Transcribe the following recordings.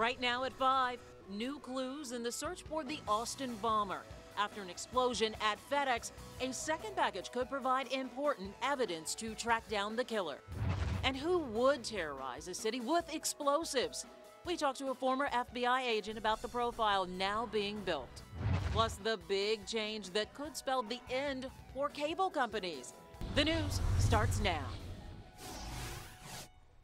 Right now at 5, new clues in the search for the Austin bomber. After an explosion at FedEx, a second package could provide important evidence to track down the killer. And who would terrorize a city with explosives? We talked to a former FBI agent about the profile now being built. Plus the big change that could spell the end for cable companies. The news starts now.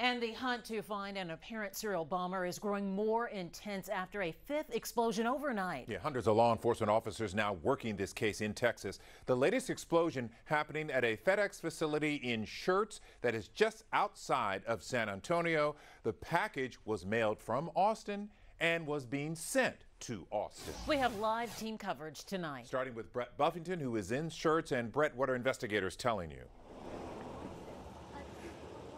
And the hunt to find an apparent serial bomber is growing more intense after a fifth explosion overnight. Yeah, hundreds of law enforcement officers now working this case in Texas. The latest explosion happening at a FedEx facility in Schertz that is just outside of San Antonio. The package was mailed from Austin and was being sent to Austin. We have live team coverage tonight. Starting with Brett Buffington, who is in Schertz. And Brett, what are investigators telling you?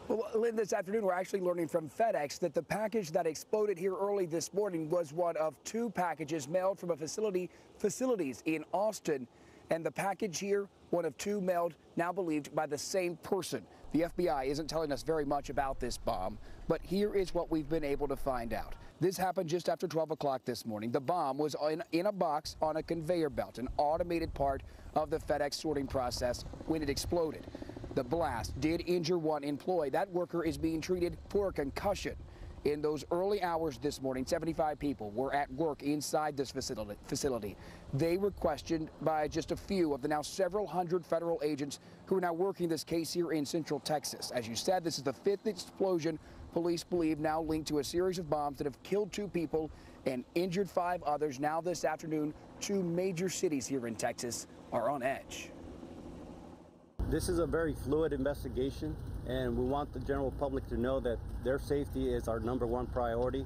Well, Lynn, this afternoon we're actually learning from FedEx that the package that exploded here early this morning was one of two packages mailed from a facilities in Austin. And the package here, one of two mailed, now believed by the same person. The FBI isn't telling us very much about this bomb, but here is what we've been able to find out. This happened just after 12 o'clock this morning. The bomb was in a box on a conveyor belt, an automated part of the FedEx sorting process when it exploded. The blast did injure one employee. That worker is being treated for a concussion. In those early hours this morning, 75 people were at work inside this facility. They were questioned by just a few of the now several hundred federal agents who are now working this case here in Central Texas. As you said, this is the fifth explosion police believe now linked to a series of bombs that have killed two people and injured five others. Now this afternoon, two major cities here in Texas are on edge. This is a very fluid investigation, and we want the general public to know that their safety is our #1 priority.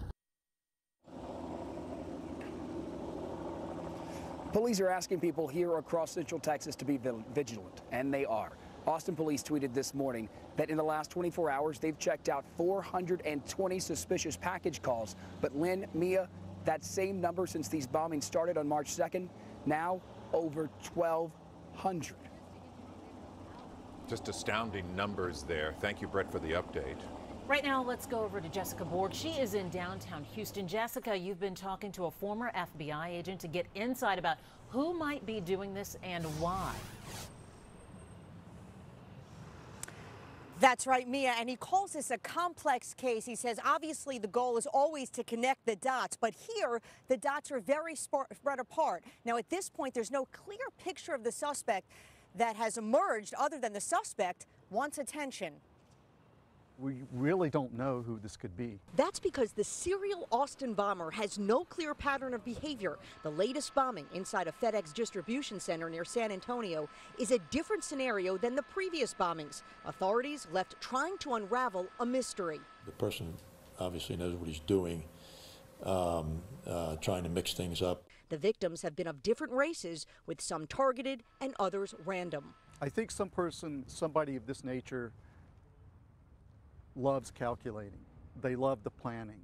Police are asking people here across Central Texas to be vigilant, and they are. Austin police tweeted this morning that in the last 24 hours, they've checked out 420 suspicious package calls. But Lynn, Mia, that same number since these bombings started on March 2nd, now over 1,200. Just astounding numbers there. Thank you, Brett, for the update. Right now, let's go over to Jessica Borg. She is in downtown Houston. Jessica, you've been talking to a former FBI agent to get insight about who might be doing this and why. That's right, Mia, and he calls this a complex case. He says obviously the goal is always to connect the dots, but here the dots are very spread apart. Now, at this point, there's no clear picture of the suspect that has emerged other than the suspect wants attention. We really don't know who this could be. That's because the serial Austin bomber has no clear pattern of behavior. The latest bombing inside a FedEx distribution center near San Antonio is a different scenario than the previous bombings. Authorities left trying to unravel a mystery. The person obviously knows what he's doing, trying to mix things up. The victims have been of different races, with some targeted and others random. I think somebody of this nature loves calculating. They love the planning.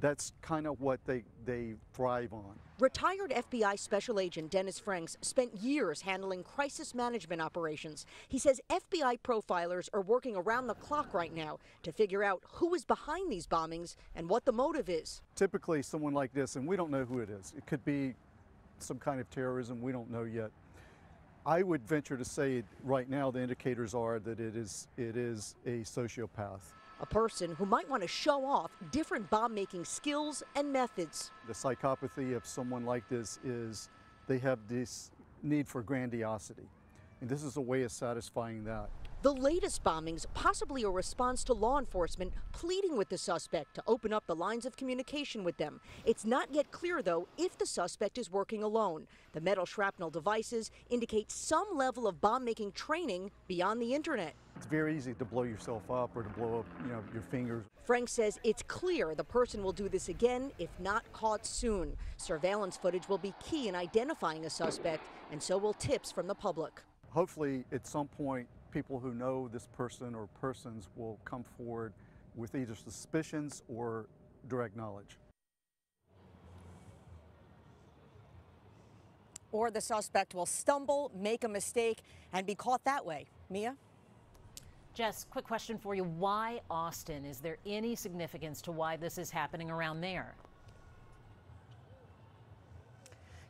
That's kind of what they thrive on. Retired FBI Special Agent Dennis Franks spent years handling crisis management operations. He says FBI profilers are working around the clock right now to figure out who is behind these bombings and what the motive is. Typically someone like this, and we don't know who it is. It could be some kind of terrorism, we don't know yet. I would venture to say right now the indicators are that it is a sociopath. A person who might want to show off different bomb-making skills and methods. The psychopathy of someone like this is they have this need for grandiosity, and this is a way of satisfying that. The latest bombings, possibly a response to law enforcement pleading with the suspect to open up the lines of communication with them. It's not yet clear, though, if the suspect is working alone. The metal shrapnel devices indicate some level of bomb-making training beyond the internet. It's very easy to blow yourself up or to blow up, your fingers. Frank says it's clear the person will do this again if not caught soon. Surveillance footage will be key in identifying a suspect, and so will tips from the public. Hopefully, at some point, people who know this person or persons will come forward with either suspicions or direct knowledge. Or the suspect will stumble, make a mistake, and be caught that way. Mia? Jess, quick question for you. Why Austin? Is there any significance to why this is happening around there?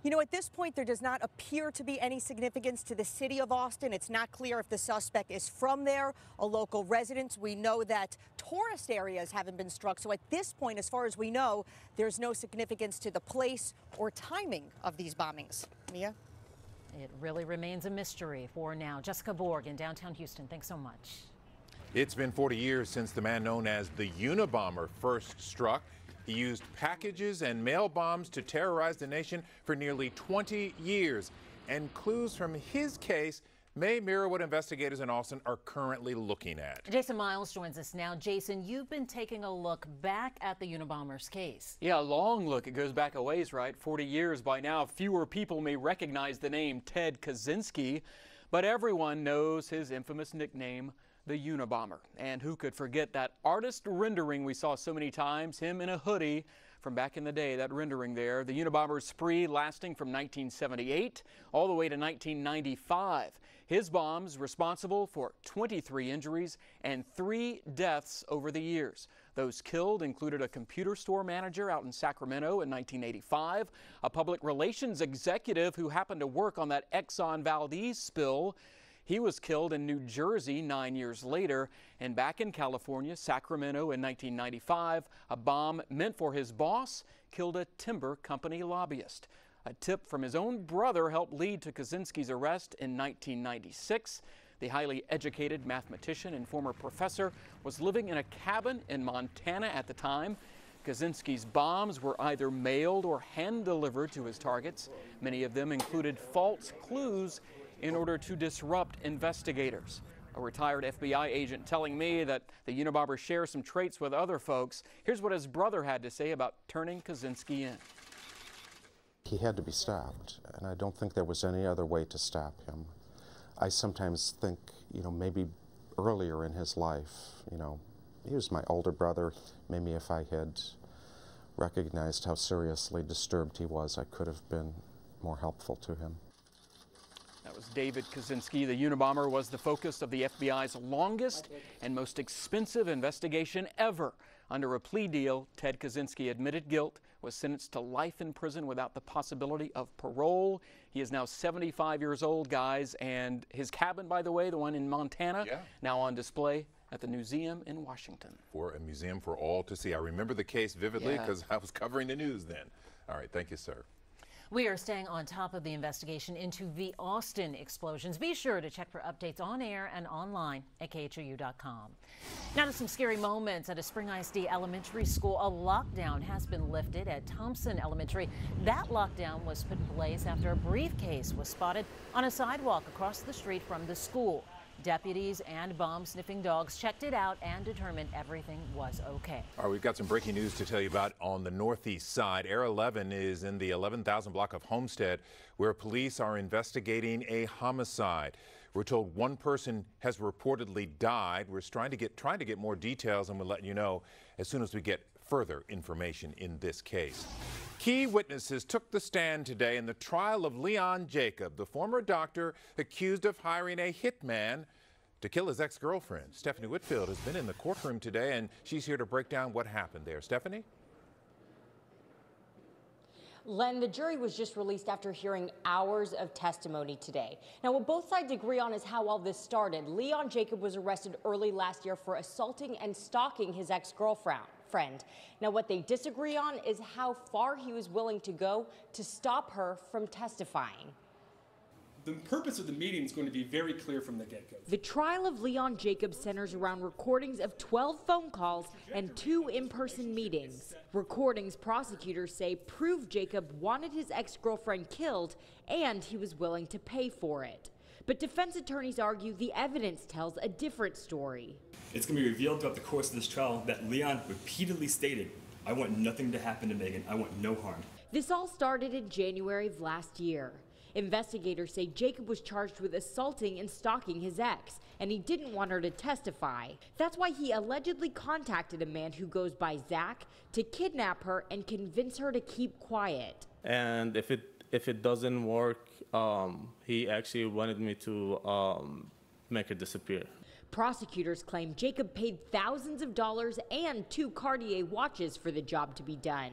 You know, at this point, there does not appear to be any significance to the city of Austin. It's not clear if the suspect is from there, a local resident. We know that tourist areas haven't been struck. So at this point, as far as we know, there's no significance to the place or timing of these bombings. Mia? It really remains a mystery for now. Jessica Borg in downtown Houston, thanks so much. It's been 40 years since the man known as the Unabomber first struck. He used packages and mail bombs to terrorize the nation for nearly 20 years. And clues from his case may mirror what investigators in Austin are currently looking at. Jason Miles joins us now. Jason, you've been taking a look back at the Unabomber's case. Yeah, a long look. It goes back a ways, right? 40 years by now. Fewer people may recognize the name Ted Kaczynski, but everyone knows his infamous nickname, the Unabomber. And who could forget that artist rendering we saw so many times, him in a hoodie from back in the day, that rendering there. The Unabomber's spree lasting from 1978 all the way to 1995. His bombs responsible for 23 injuries and 3 deaths over the years. Those killed included a computer store manager out in Sacramento in 1985, a public relations executive who happened to work on that Exxon Valdez spill. He was killed in New Jersey 9 years later, and back in California, Sacramento in 1995, a bomb meant for his boss killed a timber company lobbyist. A tip from his own brother helped lead to Kaczynski's arrest in 1996. The highly educated mathematician and former professor was living in a cabin in Montana at the time. Kaczynski's bombs were either mailed or hand-delivered to his targets. Many of them included false clues in order to disrupt investigators. A retired FBI agent telling me that the Unabomber shares some traits with other folks. Here's what his brother had to say about turning Kaczynski in. He had to be stopped, and I don't think there was any other way to stop him. I sometimes think, maybe earlier in his life, he was my older brother. Maybe if I had recognized how seriously disturbed he was, I could have been more helpful to him. That was David Kaczynski. The Unabomber was the focus of the FBI's longest and most expensive investigation ever. Under a plea deal, Ted Kaczynski admitted guilt, was sentenced to life in prison without the possibility of parole. He is now 75 years old, guys, and his cabin, by the way, the one in Montana, now on display at the museum in Washington. For a museum for all to see. I remember the case vividly because I was covering the news then. All right, thank you, sir. We are staying on top of the investigation into the Austin explosions. Be sure to check for updates on air and online at KHOU.com. Now to some scary moments at a Spring ISD elementary school. A lockdown has been lifted at Thompson Elementary. That lockdown was put in place after a briefcase was spotted on a sidewalk across the street from the school. Deputies and bomb-sniffing dogs checked it out and determined everything was okay. All right, we've got some breaking news to tell you about on the northeast side. Air 11 is in the 11,000 block of Homestead, where police are investigating a homicide. We're told one person has reportedly died. We're trying to get more details, and we'll let you know as soon as we get further information in this case. Key witnesses took the stand today in the trial of Leon Jacob, the former doctor accused of hiring a hitman to kill his ex-girlfriend. Stephanie Whitfield has been in the courtroom today, and she's here to break down what happened there. Stephanie? Len, the jury was just released after hearing hours of testimony today. Now, what both sides agree on is how all this started. Leon Jacob was arrested early last year for assaulting and stalking his ex-girlfriend. Now, what they disagree on is how far he was willing to go to stop her from testifying. The purpose of the meeting is going to be very clear from the get-go. The trial of Leon Jacob centers around recordings of 12 phone calls and 2 in-person meetings. Recordings prosecutors say prove Jacob wanted his ex-girlfriend killed and he was willing to pay for it. But defense attorneys argue the evidence tells a different story. It's going to be revealed throughout the course of this trial that Leon repeatedly stated, "I want nothing to happen to Megan. I want no harm." This all started in January of last year. Investigators say Jacob was charged with assaulting and stalking his ex, and he didn't want her to testify. That's why he allegedly contacted a man who goes by Zach to kidnap her and convince her to keep quiet. And if it doesn't work, he actually wanted me to make her disappear. Prosecutors claim Jacob paid thousands of dollars and 2 Cartier watches for the job to be done.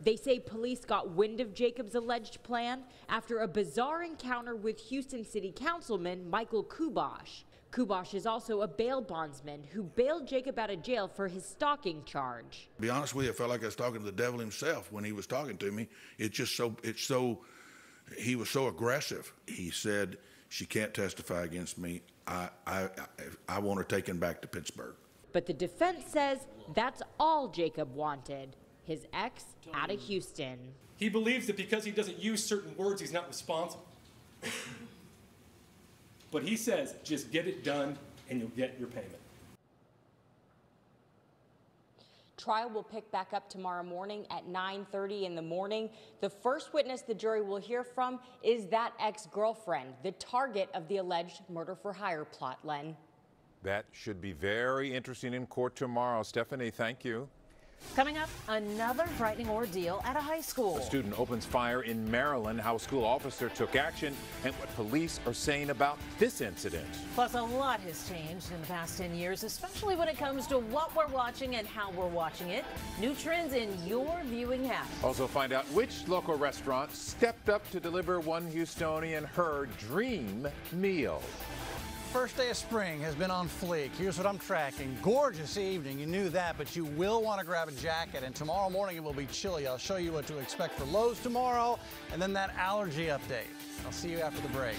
They say police got wind of Jacob's alleged plan after a bizarre encounter with Houston City Councilman Michael KHOU. KHOU is also a bail bondsman who bailed Jacob out of jail for his stalking charge. To be honest with you, I felt like I was talking to the devil himself when he was talking to me. He was so aggressive. He said, "She can't testify against me. I want her taken back to Pittsburgh." But the defense says that's all Jacob wanted. His ex out of Houston. He believes that because he doesn't use certain words, he's not responsible. But he says, just get it done and you'll get your payment. Trial will pick back up tomorrow morning at 9:30 in the morning. The first witness the jury will hear from is that ex-girlfriend, the target of the alleged murder-for-hire plot, Len. That should be very interesting in court tomorrow. Stephanie, thank you. Coming up, another frightening ordeal at a high school. A student opens fire in Maryland, how a school officer took action, and what police are saying about this incident. Plus, a lot has changed in the past 10 years, especially when it comes to what we're watching and how we're watching it. New trends in your viewing habits. Also find out which local restaurant stepped up to deliver one Houstonian her dream meal. First day of spring has been on fleek. Here's what I'm tracking. Gorgeous evening. You knew that, but you will want to grab a jacket. And tomorrow morning it will be chilly. I'll show you what to expect for lows tomorrow and then that allergy update. I'll see you after the break.